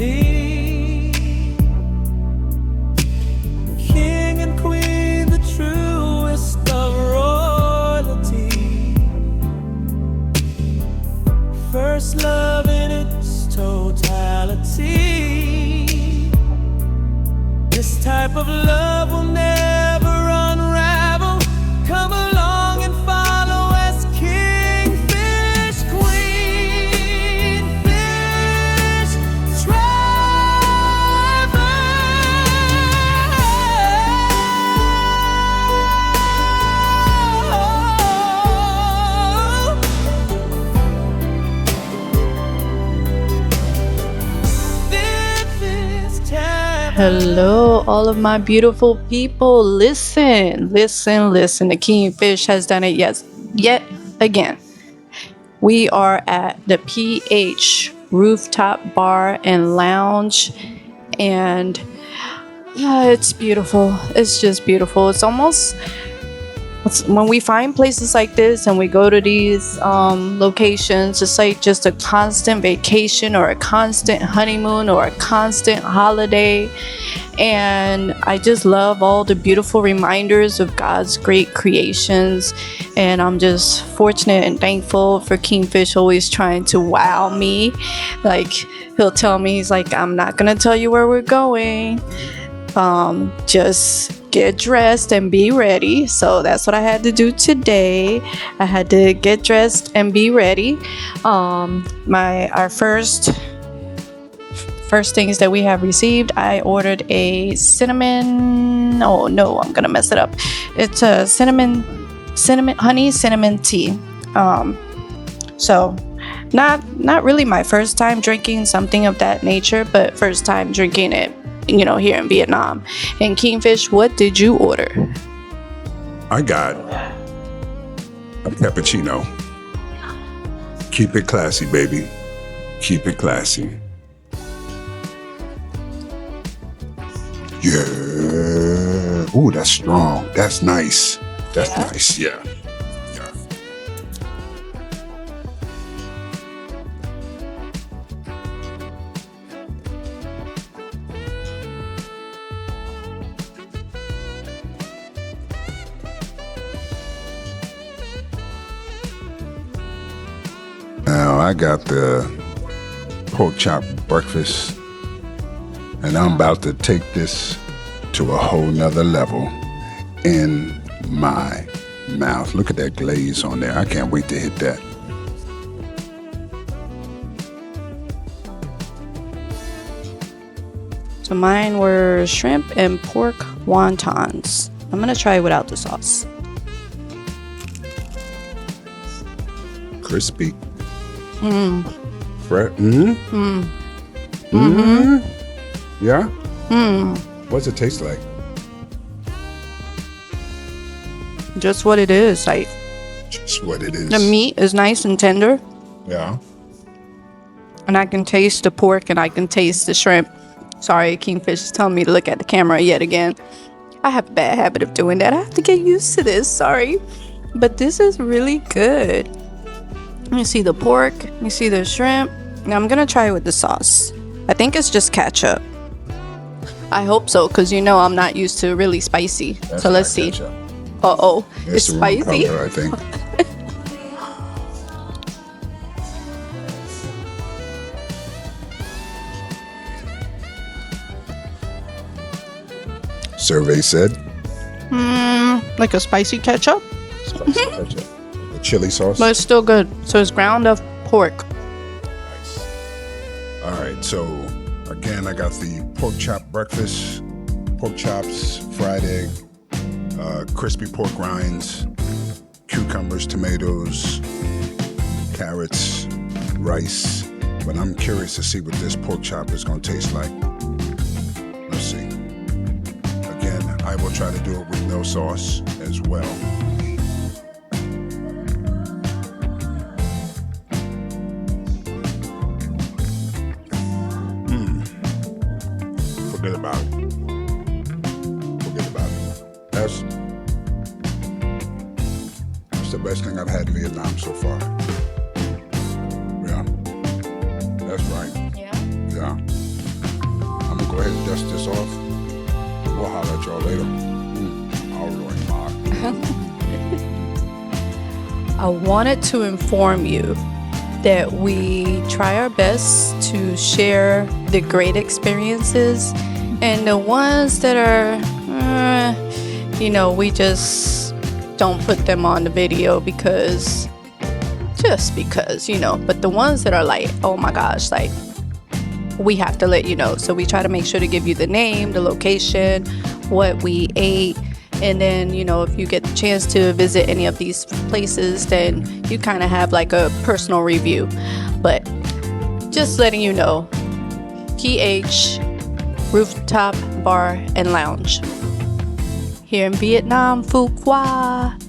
me. King and queen, the truest of royalty. First love in its totality. This type of love will never unravel. Come along and follow as KingFish QueenFish Travels. This is time. Hello, all of my beautiful people. Listen. The KingFish has done it yet again. We are at the PH Rooftop Bar and Lounge, and yeah, it's beautiful. It's just beautiful. When we find places like this and we go to these locations, it's like just a constant vacation or a constant honeymoon or a constant holiday. And I just love all the beautiful reminders of God's great creations. And I'm just fortunate and thankful for KingFish always trying to wow me. Like, he'll tell me, he's like, I'm not gonna tell you where we're going. Just get dressed and be ready. So that's what I had to do today. I had to get dressed and be ready. Our first things that we have received, I ordered a cinnamon, oh no, I'm gonna mess it up. It's a honey cinnamon tea. So not really my first time drinking something of that nature, but first time drinking it, here in Vietnam. And KingFish, what did you order? I got a cappuccino. Keep it classy, baby. Keep it classy. Yeah. Ooh, that's strong. That's nice. That's nice. Yeah. Now I got the pork chop breakfast, and I'm about to take this to a whole nother level in my mouth. Look at that glaze on there. I can't wait to hit that. So mine were shrimp and pork wontons. I'm gonna try it without the sauce. Crispy. Yeah? What's it taste like? Just what it is. Like, Just what it is. the meat is nice and tender, Yeah. and I can taste the pork and I can taste the shrimp. Sorry, KingFish is telling me to look at the camera yet again. I have a bad habit of doing that. I have to get used to this. Sorry. But this is really good. You see the pork, you see the shrimp. Now I'm gonna try it with the sauce. I think it's just ketchup. I hope so, because I'm not used to really spicy. That's so let's not see. ketchup. Uh-oh, it's the wrong spicy. color, I think. Survey said Like a spicy ketchup, spicy ketchup. The chili sauce. but it's still good. So it's ground up pork. Nice. All right, so again, I got the pork chop breakfast, pork chops, fried egg, crispy pork rinds, cucumbers, tomatoes, carrots, rice. But I'm curious to see what this pork chop is going to taste like. Let's see. Again, I will try to do it with no sauce as well. Forget about it. That's the best thing I've had in Vietnam so far. Yeah. That's right. Yeah. Yeah. I wanted to inform you that we try our best to share the great experiences and the ones that are, we just don't put them on the video because, but the ones that are like, oh my gosh, like, we have to let you know. So we try to make sure to give you the name, the location, what we ate, and then, if you get the chance to visit any of these places, then you kind of have like a personal review. But just letting you know, PH Rooftop Bar and Lounge here in Vietnam, Phu Quoc.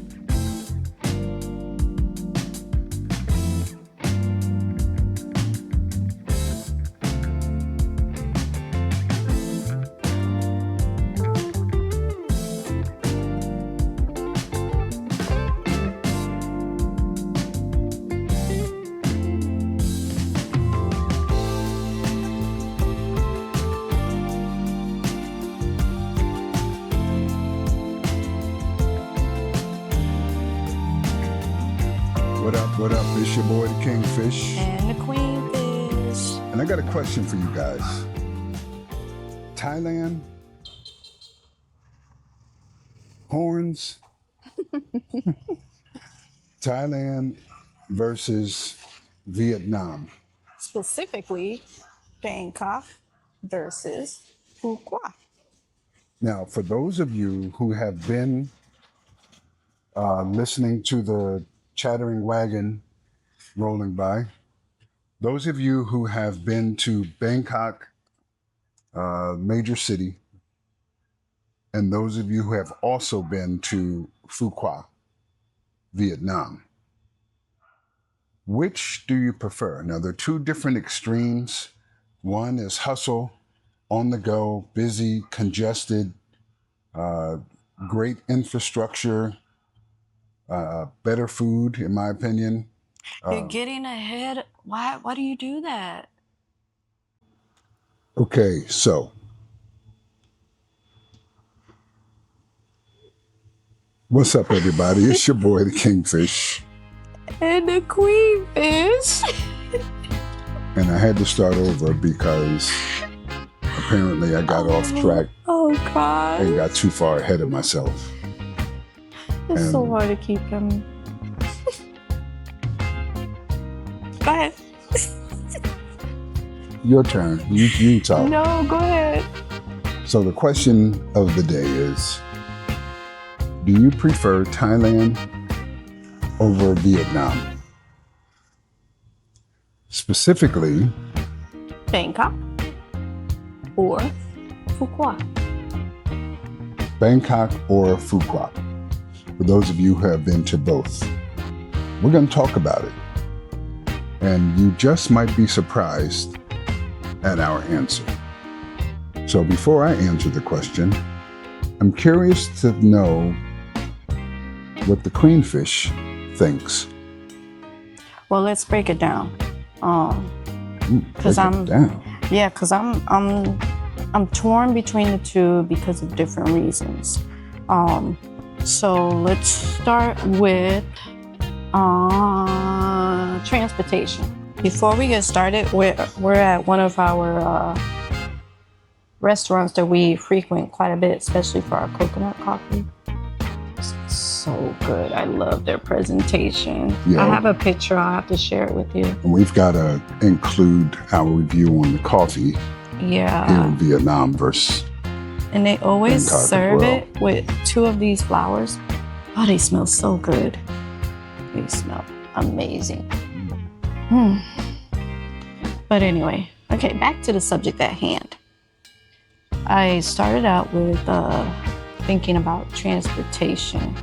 What up? It's your boy, the KingFish. And the QueenFish. And I got a question for you guys. Thailand? Horns? Thailand versus Vietnam. Specifically, Bangkok versus Phu Quoc. Now, for those of you who have been listening to the chattering wagon rolling by, those of you who have been to Bangkok, major city, and those of you who have also been to Phu Quoc, Vietnam, which do you prefer? Now, there are two different extremes. One is hustle, on the go, busy, congested, great infrastructure, better food, in my opinion. You're getting ahead. Why do you do that? Okay, so what's up, everybody? It's your boy, the KingFish. And the QueenFish. And I had to start over because apparently I got off track Oh, God. and got too far ahead of myself. It's so hard to keep them. Go ahead. Your turn. You talk. No, go ahead. So the question of the day is, do you prefer Thailand over Vietnam? Specifically, Bangkok or Phu Quoc. Bangkok or Phu Quoc. For those of you who have been to both, we're going to talk about it. And you just might be surprised at our answer. So before I answer the question, I'm curious to know what the QueenFish thinks. Well, let's break it down. Because I'm torn between the two because of different reasons. So let's start with transportation. Before we get started, we're at one of our restaurants that we frequent quite a bit, especially for our coconut coffee. It's so good. I love their presentation. Yeah. I have a picture. I'll have to share it with you. And we've got to include our review on the coffee here in Vietnam versus And they always Bangkok as serve well. it with two of these flowers. Oh, they smell so good. They smell amazing. But anyway, okay, back to the subject at hand. I started out with thinking about transportation.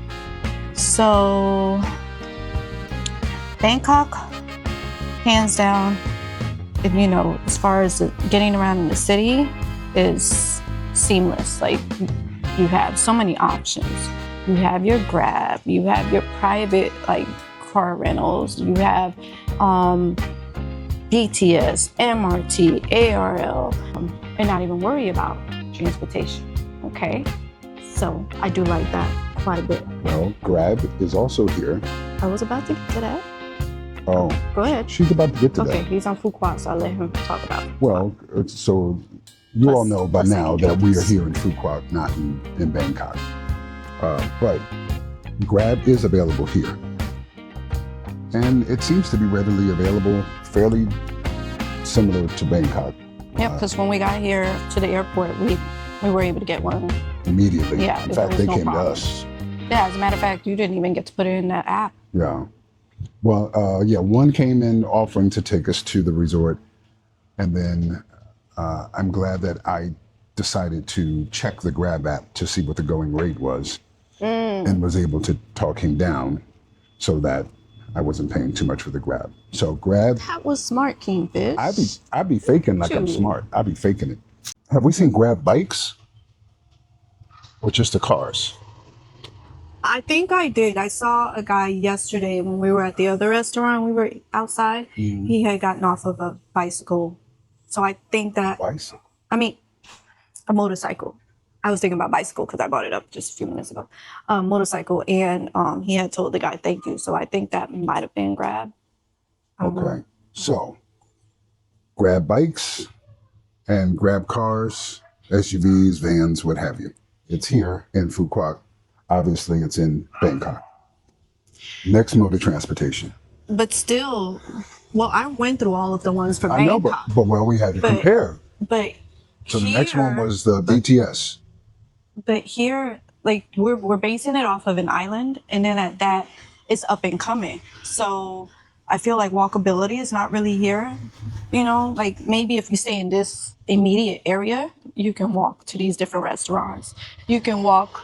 So Bangkok, hands down, as far as getting around in the city is seamless. Like, you have so many options. You have your Grab, you have your private car rentals, you have BTS, MRT, ARL, and not even worry about transportation. Okay, so I do like that quite a bit. Well, Grab is also here. I was about to get to that. Oh, Go ahead. she's about to get to Okay, that. he's on Phu Quoc, so I'll let him talk about it. Well, so you all know by Plus now any that we are jokes. here in Phu Quoc, not in Bangkok. But Grab is available here. And it seems to be readily available, fairly similar to Bangkok Yep, because when we got here to the airport, we were able to get one. immediately. Yeah, In there fact, was they no came problem. to us. Yeah, as a matter of fact, you didn't even get to put it in that app. Yeah. Well, one came in offering to take us to the resort. And then I'm glad that I decided to check the Grab app to see what the going rate was and was able to talk him down so that I wasn't paying too much for the Grab. So Grab, That was smart, KingFish. I be faking like I'm Shoot. smart. I be faking it. Have we seen Grab bikes? Or just the cars? I think I did. I saw a guy yesterday when we were at the other restaurant. We were outside. He had gotten off of a bicycle. So I think that, Bicycle. I mean, a motorcycle. I was thinking about bicycle because I brought it up just a few minutes ago. Motorcycle. And he had told the guy, thank you. So I think that might have been Grab. Okay. So Grab bikes and Grab cars, SUVs, vans, what have you. It's here in Phu Quoc. Obviously, it's in Bangkok. Next mode of transportation. But still, well, I went through all of the ones for I know, Bangkok. but we had to But- compare. But So the next one here- was the BTS. But here, like we're basing it off of an island, and then at that, it's up and coming. So I feel like walkability is not really here. You know, like maybe if you stay in this immediate area, you can walk to these different restaurants. You can walk,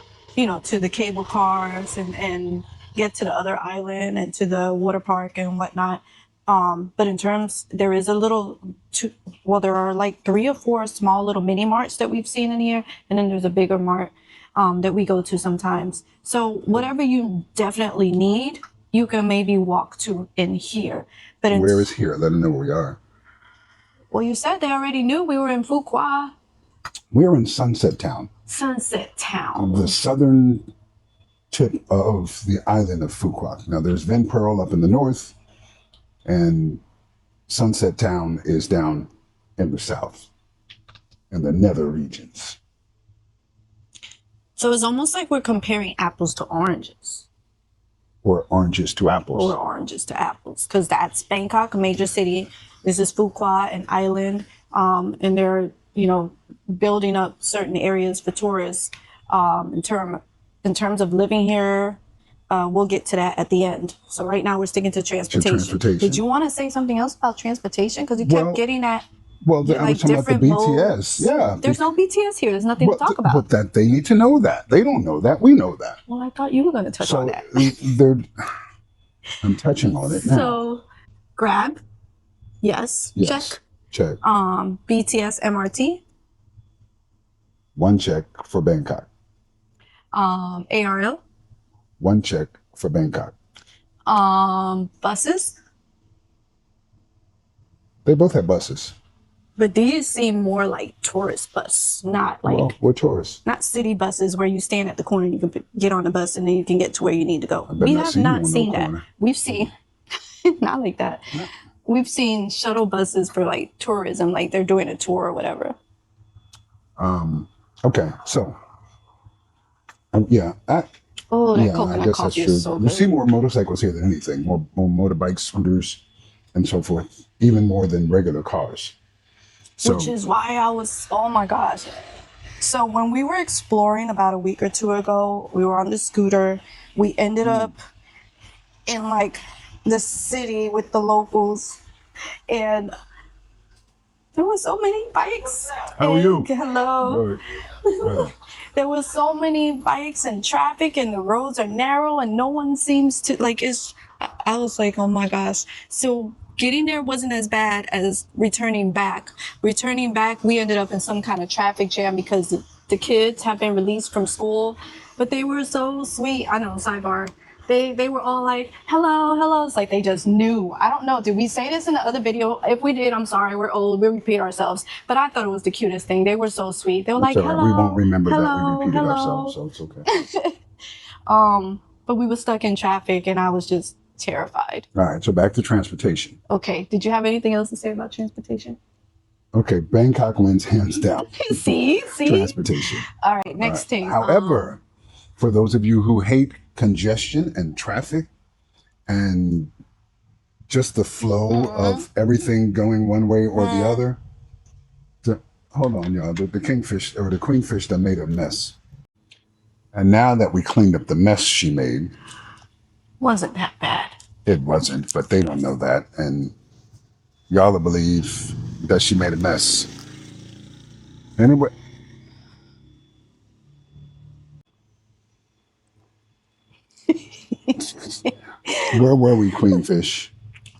to the cable cars and get to the other island and to the water park and whatnot. But in terms, there is there are like 3 or 4 small little mini marts that we've seen in here, and then there's a bigger mart that we go to sometimes. So whatever you definitely need, you can maybe walk to in here. But Where is here? Let them know where we are. well, you said they already knew we were in Phu Quoc, We're in Sunset Town, Sunset Town. the southern tip of the island of Phu Quoc. Now, there's Ven Pearl up in the north, and Sunset Town is down in the south, in the nether regions. So it's almost like we're comparing apples to oranges. Or oranges to apples. Or oranges to apples, because that's Bangkok, a major city. This is Phu Quoc, an island, and they're building up certain areas for tourists. In terms of living here, we'll get to that at the end. So right now we're sticking to transportation. transportation. Did you want to say something else about transportation? Because you kept Well, getting at Well, I was talking about the different BTS. modes. Yeah. There's no BTS here. There's nothing to talk about. But that they need to know that. They don't know that. We know that. Well, I thought you were going to touch on So that. I'm touching on it now. So, Grab, yes, Yes. check. Check. BTS MRT, One check for Bangkok. ARL, One check for Bangkok. buses. They both have buses. But these seem more like tourist bus, not like Well, we're tourists. not city buses where you stand at the corner and you can get on the bus and then you can get to where you need to go. better We not have see you on not no seen that. corner. We've seen not like that. We've seen shuttle buses for like tourism, like they're doing a tour or whatever. Okay, so yeah, Oh, that yeah, I coconut guess that's coffee true. is so You good. see more motorcycles here than anything. More motorbikes, scooters, and so forth. Even more than regular cars. So Which is why I was, oh my gosh. So when we were exploring about a week or 2 ago, we were on the scooter. We ended up in like the city with the locals, and there were so many bikes. How are you? Hello. Good. There were so many bikes and traffic, and the roads are narrow, and no one seems to like. I was like, oh my gosh. So getting there wasn't as bad as returning back. Returning back, we ended up in some kind of traffic jam because the kids have been released from school, but they were so sweet. I know, sidebar. They were all like, hello, hello. It's like they just knew. I don't know. Did we say this in the other video? If we did, I'm sorry. We're old. We repeat ourselves. But I thought it was the cutest thing. They were so sweet. They were like, It's all right. hello. We won't remember that hello, we repeated hello. ourselves, so it's okay. But we were stuck in traffic, and I was just terrified. All right, so back to transportation. Okay, did you have anything else to say about transportation? Okay, Bangkok wins hands down. See? Transportation. All right, next thing. However, for those of you who hate congestion and traffic and just the flow of everything going one way or the other, hold on, y'all. The kingfish or the queenfish that made a mess. And now that we cleaned up the mess she made, wasn't that bad. it wasn't, but they don't know that. And y'all will believe that she made a mess. Anyway. Where were we, queenfish?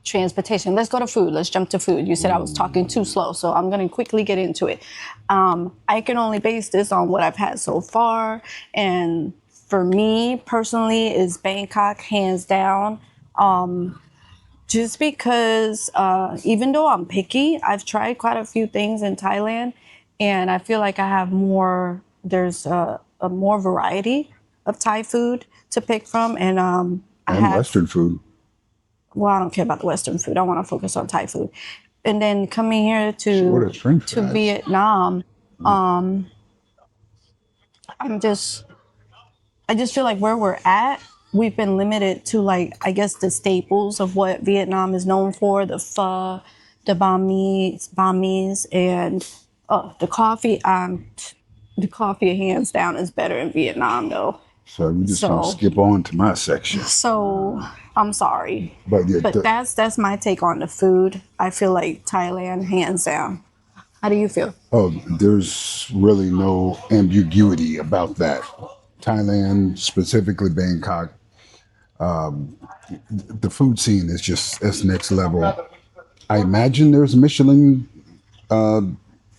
Transportation. Let's go to food. Let's jump to food. You said I was talking too slow, so I'm going to quickly get into it. I can only base this on what I've had so far. And for me personally, is Bangkok hands down. Just because even though I'm picky, I've tried quite a few things in Thailand, and I feel like I have there's a more variety of Thai food to pick from. And Western food. Well, I don't care about the Western food. I want to focus on Thai food. And then coming here to Vietnam, I just feel like where we're at, we've been limited to, like, I guess the staples of what Vietnam is known for, the pho, the banh mi's, and the coffee. The coffee hands down is better in Vietnam though. So you just gonna skip on to my section. So I'm sorry, but that's my take on the food. I feel like Thailand hands down. How do you feel? Oh, there's really no ambiguity about that. Thailand, specifically Bangkok, the food scene is just it's next level. I imagine there's Michelin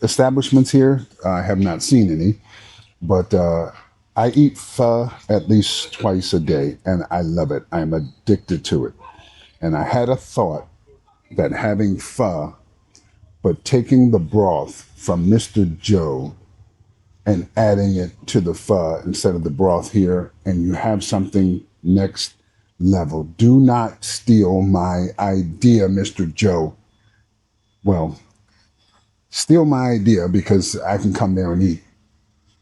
establishments here. I have not seen any, but I eat pho at least twice a day, and I love it. I'm addicted to it. And I had a thought that having pho, but taking the broth from Mr. Joe and adding it to the pho instead of the broth here, and you have something next level. Do not steal my idea, Mr. Joe. Well, steal my idea because I can come there and eat.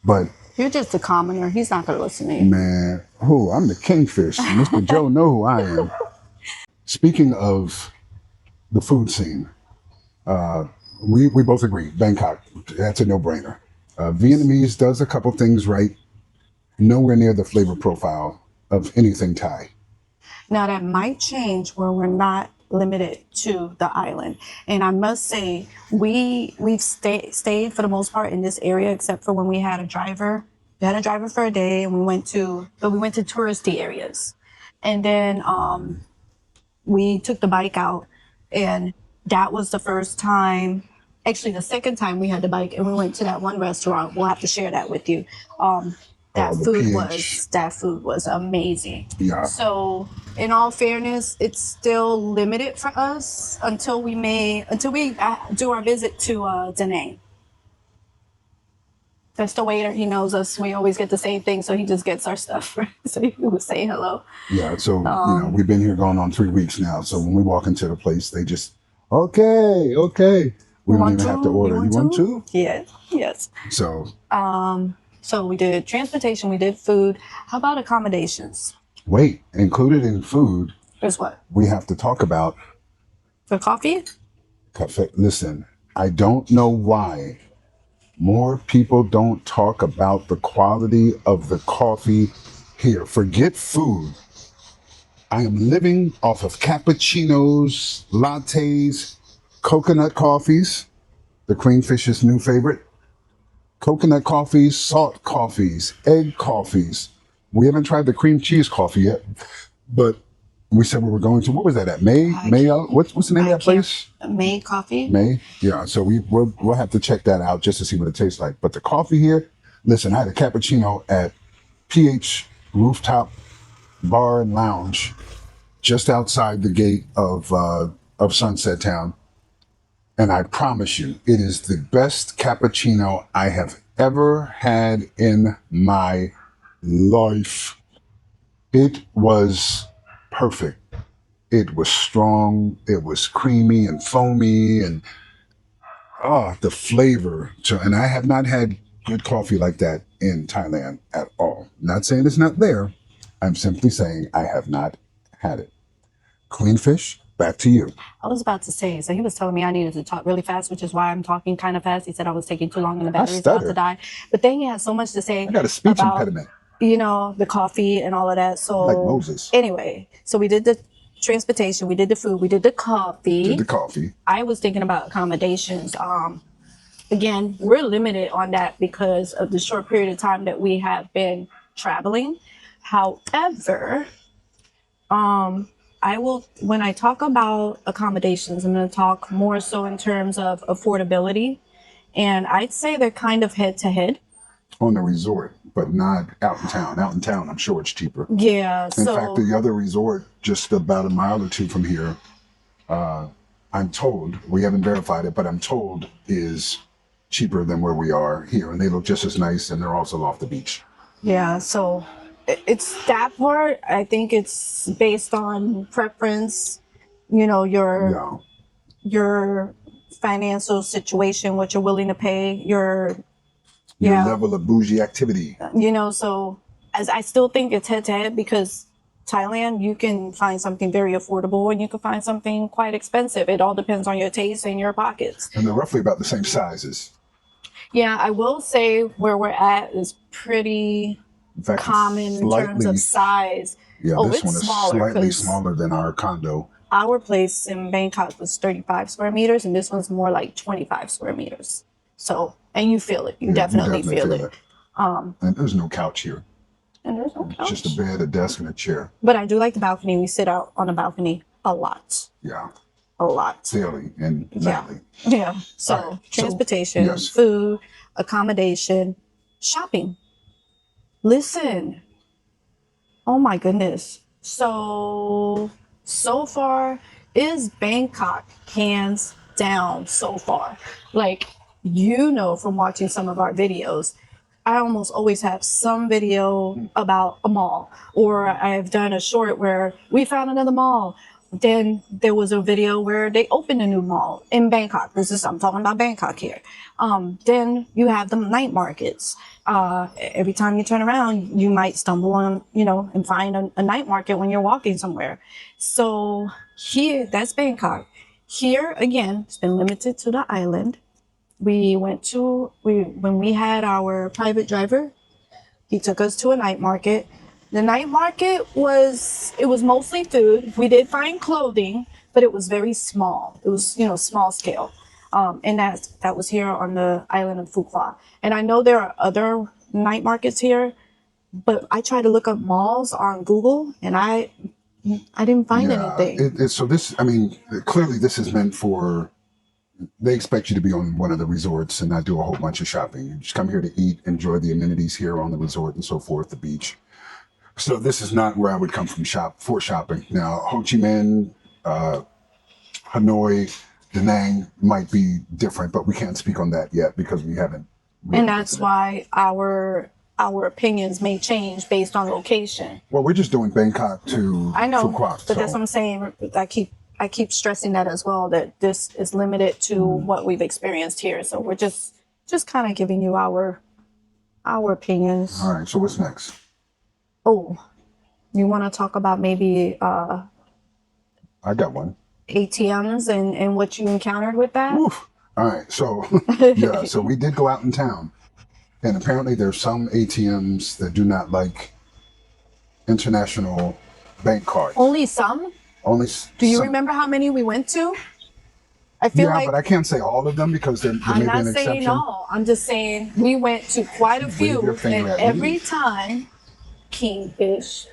But you're just a commoner. He's not going to listen to you. Man, I'm the kingfish. Mr. Joe know who I am. Speaking of the food scene, we both agree, Bangkok, that's a no-brainer. Vietnamese does a couple things right, nowhere near the flavor profile of anything Thai. Now that might change where we're not limited to the island. And I must say, we've stayed for the most part in this area, except for when we had a driver. We had a driver for a day, and we went to touristy areas. And then we took the bike out, and that was the first time. Actually, the second time we had the bike, and we went to that one restaurant. We'll have to share that with you. That food was amazing. Yeah. So, in all fairness, it's still limited for us until we do our visit to Da Nang. That's the waiter. He knows us. We always get the same thing, so he just gets our stuff. So he would say hello. Yeah. So we've been here going on 3 weeks now. So when we walk into the place, they just okay. We don't even have to order. You want to? Yes. So. So we did transportation, we did food. How about accommodations? Wait, included in food. Is what? We have to talk about. The coffee? Café. Listen, I don't know why more people don't talk about the quality of the coffee here. Forget food. I am living off of cappuccinos, lattes, coconut coffees, the Queenfish's new favorite. Coconut coffees, salt coffees, egg coffees. We haven't tried the cream cheese coffee yet, but we said we were going to. What was that at? May? What's the name of that place? May Coffee. May? Yeah. So we'll have to check that out just to see what it tastes like. But the coffee here, listen, I had a cappuccino at PH Rooftop Bar and Lounge just outside the gate of Sunset Town. And I promise you, it is the best cappuccino I have ever had in my life. It was perfect. It was strong. It was creamy and foamy, and the flavor. And I have not had good coffee like that in Thailand at all. Not saying it's not there. I'm simply saying I have not had it. QueenFish, back to you. I was about to say, so he was telling me I needed to talk really fast, which is why I'm talking kind of fast. He said I was taking too long and the battery's about to die. But then he had so much to say I got a speech about, impediment. you know, the coffee and all of that. So Like Moses. Anyway, so we did the transportation, we did the food, we did the coffee. Did the coffee. I was thinking about accommodations. Again, we're limited on that because of the short period of time that we have been traveling. However, when I talk about accommodations, I'm going to talk more so in terms of affordability. And I'd say they're kind of head to head. On the resort, but not out in town. Out in town, I'm sure it's cheaper. Yeah. In fact, the other resort, just about a mile or two from here, I'm told, we haven't verified it, but I'm told is cheaper than where we are here. And they look just as nice, and they're also off the beach. Yeah, so it's that part. I think it's based on preference, you know, your financial situation, what you're willing to pay, your level of bougie activity. You know, so as I still think it's head to head because Thailand, you can find something very affordable and you can find something quite expensive. It all depends on your taste and your pockets. And they're roughly about the same sizes. Yeah, I will say where we're at is pretty common in terms of size. Yeah, this one is slightly smaller than our condo. Our place in Bangkok was 35 square meters, and this one's more like 25 square meters. So, and you feel it. You definitely feel it. And there's no couch here. And there's no couch. Just a bed, a desk, and a chair. But I do like the balcony. We sit out on the balcony a lot. Yeah. A lot. Daily and nightly. Yeah. So, right. transportation, food, accommodation, shopping. Listen. Oh my goodness. So far is Bangkok hands down so far. Like, you know, from watching some of our videos, I almost always have some video about a mall, or I've done a short where we found another mall. Then there was a video where they opened a new mall in Bangkok. I'm talking about Bangkok here. Then you have the night markets. Every time you turn around, you might stumble on, and find a night market when you're walking somewhere. So here, that's Bangkok. Here, again, it's been limited to the island. When we had our private driver, he took us to a night market. The night market was mostly food. We did find clothing, but it was very small. It was, small scale. And that was here on the island of Phu Quoc. And I know there are other night markets here, but I tried to look up malls on Google and I didn't find anything. Clearly this is meant for, they expect you to be on one of the resorts and not do a whole bunch of shopping. You just come here to eat, enjoy the amenities here on the resort and so forth, the beach. So this is not where I would come from for shopping. Now, Ho Chi Minh, Hanoi, Da Nang might be different, but we can't speak on that yet because we haven't. Really, and that's why our opinions may change based on location. Well, we're just doing Bangkok to Phu Quoc. But that's what I'm saying. I keep stressing that as well, that this is limited to what we've experienced here. So we're just kind of giving you our opinions. All right. So what's next? Oh, you want to talk about maybe I got one. ATMs and what you encountered with that? Oof. All right. So so we did go out in town, and apparently there's some ATMs that do not like international bank cards. Only some? Do you remember how many we went to? I feel like, but I can't say all of them because there may be an exception. I'm not saying no. I'm just saying we went to quite a few, and every time, KingFish.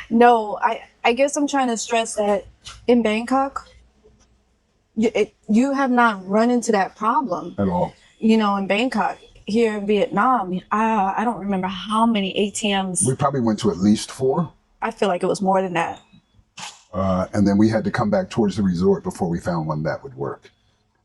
No, I guess I'm trying to stress that in Bangkok, you have not run into that problem at all. In Bangkok. Here in Vietnam, I don't remember how many ATMs. We probably went to at least 4. I feel like it was more than that. And then we had to come back towards the resort before we found one that would work.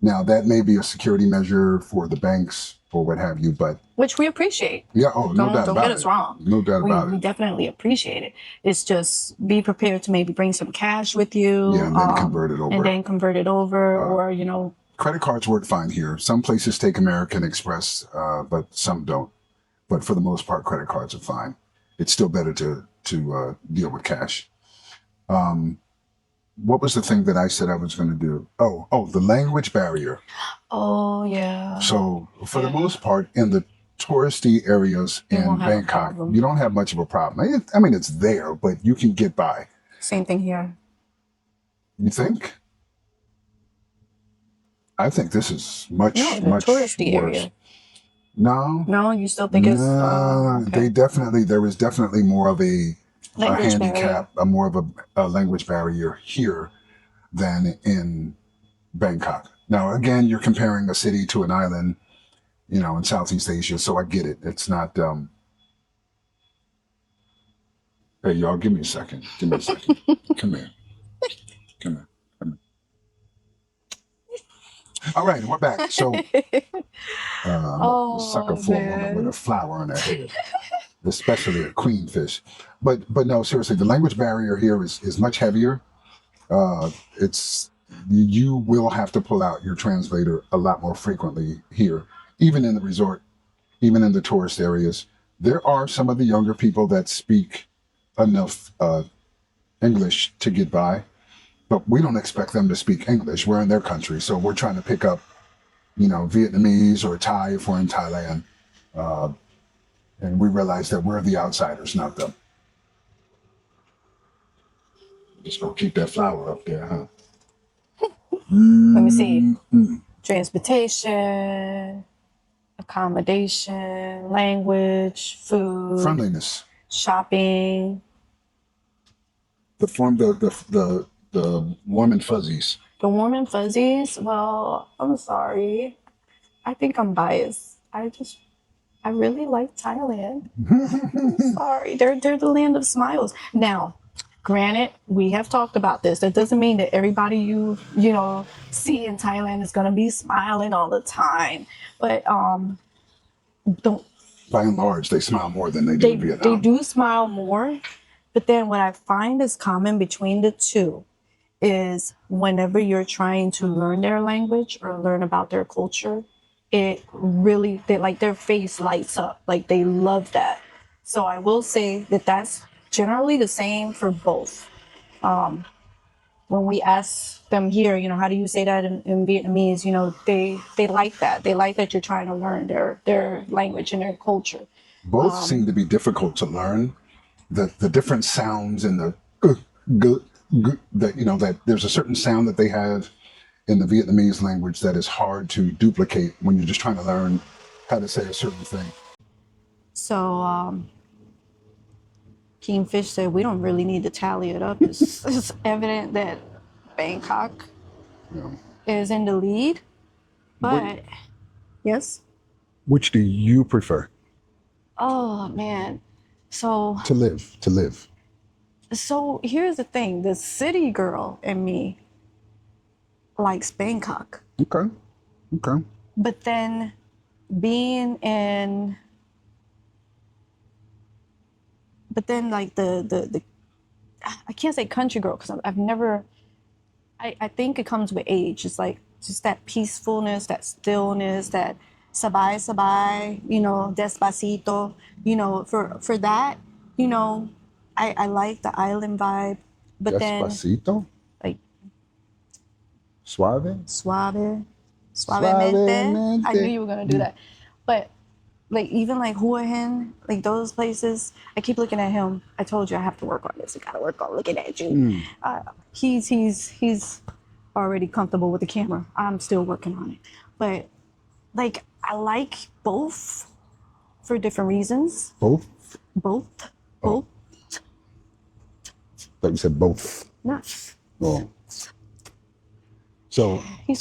Now, that may be a security measure for the banks or what have you, but Which we appreciate. yeah, oh, no doubt Don't about get it. us wrong. No doubt about We it. definitely appreciate it. It's just be prepared to maybe bring some cash with you. Yeah, and then convert it over. And then convert it over, or you know. Credit cards work fine here. Some places take American Express, but some don't. But for the most part, credit cards are fine. It's still better to deal with cash. What was the thing that I said I was going to do? Oh, the language barrier. Oh yeah. So for the most part, in the touristy areas in Bangkok, you don't have much of a problem. I mean, it's there, but you can get by. Same thing here. You think? I think this is much touristy worse. area. No, you still think it's okay. There is definitely more of a handicap, more of a language barrier here than in Bangkok. Now, again, you're comparing a city to an island, you know, in Southeast Asia, so I get it. It's not. Hey, y'all, give me a second. Come here. All right, we're back. So, sucker for a woman with a flower on her head, especially a queenfish. But no, seriously, the language barrier here is much heavier. You will have to pull out your translator a lot more frequently here, even in the resort, even in the tourist areas. There are some of the younger people that speak enough English to get by. But we don't expect them to speak English. We're in their country, so we're trying to pick up, you know, Vietnamese or Thai if we're in Thailand. And we realize that we're the outsiders, not them. Just gonna keep that flower up there, huh? Let me see. Transportation, accommodation, language, food, Friendliness. shopping. The warm and fuzzies. The warm and fuzzies, well, I'm sorry. I think I'm biased. I really like Thailand. Sorry, they're the land of smiles. Now, granted, we have talked about this. That doesn't mean that everybody you see in Thailand is gonna be smiling all the time. But don't. By and large, they smile more than they do in Vietnam. They do smile more, but then what I find is common between the two is whenever you're trying to learn their language or learn about their culture, their face lights up. Like they love that. So I will say that that's generally the same for both. When we ask them here, how do you say that in Vietnamese? They like that. They like that you're trying to learn their language and their culture. Both seem to be difficult to learn. The different sounds and the that there's a certain sound that they have in the Vietnamese language that is hard to duplicate when you're just trying to learn how to say a certain thing. So, KingFish said we don't really need to tally it up. It's evident that Bangkok is in the lead. But, yes? Which do you prefer? Oh, man. So... To live. So, here's the thing. The city girl in me likes Bangkok. Okay. But then being in... But then, like, the I can't say country girl because I've never... I think it comes with age. It's like just that peacefulness, that stillness, that sabay, despacito. For that, I like the island vibe. But Despacito? then... Like... Suavemente. Suavemente. I knew you were going to do that. But... like even like Hua Hin, like those places, I keep looking at him. I told you I have to work on this. I gotta work on looking at you. He's already comfortable with the camera. I'm still working on it. But like I like both for different reasons. Both. Both. Thought you said both. No. Oh. So He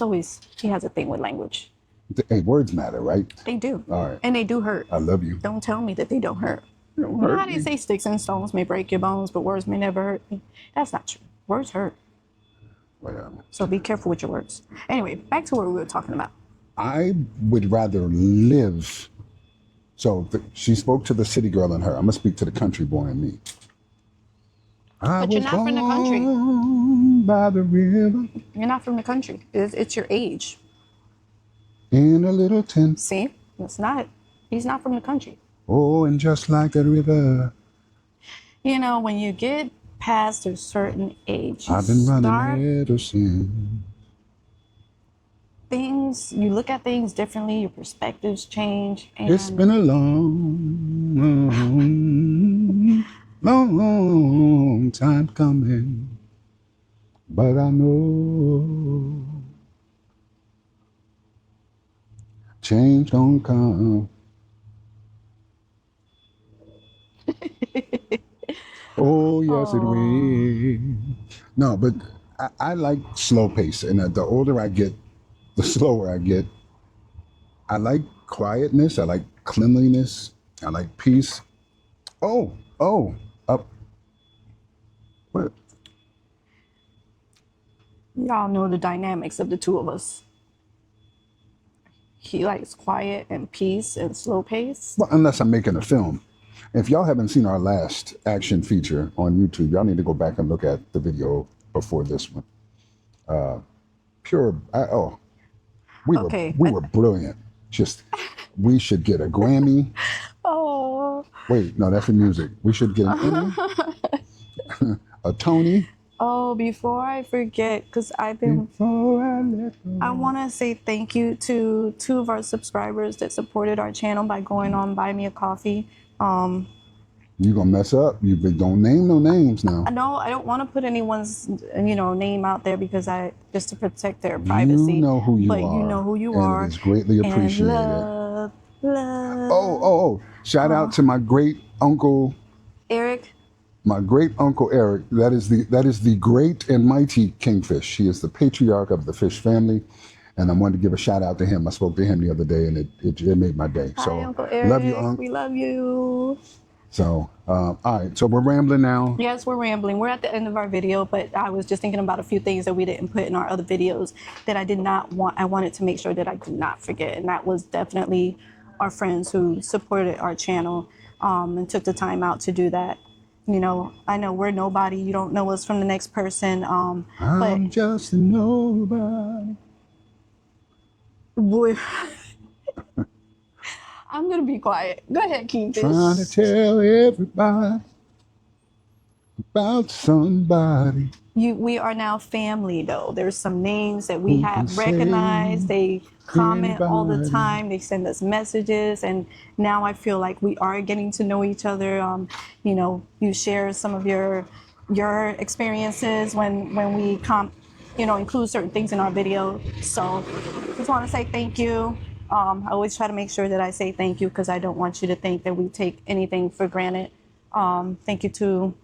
has a thing with language. Hey, words matter, right? They do. All right. And they do hurt. I love you. Don't tell me that they don't hurt. They don't You know hurt how they me. say sticks and stones may break your bones, but words may never hurt me? That's not true. Words hurt. Yeah. So be careful with your words. Anyway, back to what we were talking about. I would rather live. So she spoke to the city girl in her. I'm gonna speak to the country boy in me. But you're not from the country. By the river. You're not from the country. It's your age. In a little tent. See? It's not. He's not from the country. Oh, and just like the river. You know, when you get past a certain age, I've been running ever since. You look at things differently, your perspectives change. And It's been a long time coming, but I know change don't come. Oh, yes, it will. No, but I like slow pace, and the older I get, the slower I get. I like quietness. I like cleanliness. I like peace. Oh, up. What? Y'all know the dynamics of the two of us. He likes quiet and peace and slow pace. Well, unless I'm making a film. If y'all haven't seen our last action feature on YouTube, y'all need to go back and look at the video before this one. We were brilliant. Just, we should get a Grammy. Oh. Wait, no, that's the music. We should get an Emmy, a Tony. Oh, before I forget, because I want to say thank you to 2 of our subscribers that supported our channel by going on Buy Me a Coffee. You gonna mess up. You don't name no names now. No, I don't want to put anyone's name out there because just to protect their privacy. You know who you are. But you know who you and are. It is greatly appreciated. Love. Oh. Shout out to my great uncle Eric. My great uncle Eric. That is the great and mighty Kingfish. He is the patriarch of the fish family. And I wanted to give a shout out to him. I spoke to him the other day, and it made my day. Hi, So Uncle Eric. love you, Unc. We love you. So, all right. So we're rambling now. Yes, we're rambling. We're at the end of our video, but I was just thinking about a few things that we didn't put in our other videos that I did not want. I wanted to make sure that I did not forget, and that was definitely our friends who supported our channel and took the time out to do that. You know, I know we're nobody. You don't know us from the next person. I'm just a nobody. Boy. I'm going to be quiet. Go ahead, KingFish. Trying to tell everybody about somebody. We are now family, though. There's some names that we have recognized. They comment all the time. They send us messages. And now I feel like we are getting to know each other. You know, you share some of your experiences when we include certain things in our video. So just want to say thank you. I always try to make sure that I say thank you because I don't want you to think that we take anything for granted. Thank you to...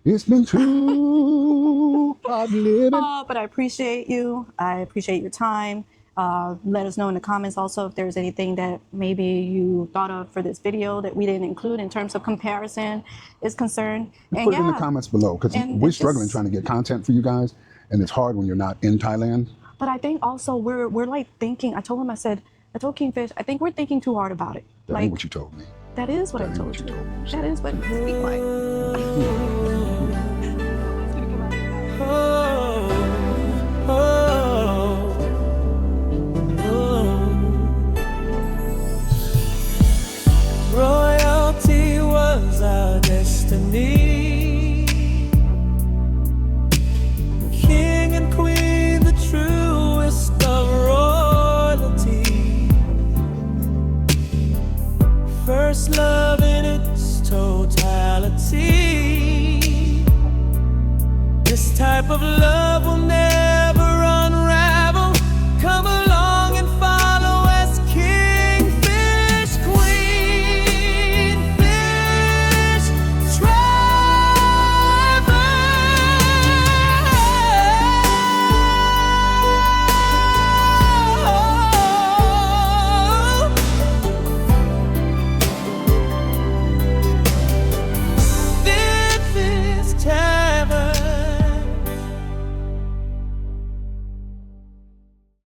It's been too hard living. But I appreciate you. I appreciate your time. Let us know in the comments also if there's anything that maybe you thought of for this video that we didn't include in terms of comparison is concerned. And put it in the comments below because we're struggling trying to get content for you guys, and it's hard when you're not in Thailand. But I think also we're like thinking. I told KingFish, I think we're thinking too hard about it. That ain't what you told me. That is what I told you. That is what. Be quiet.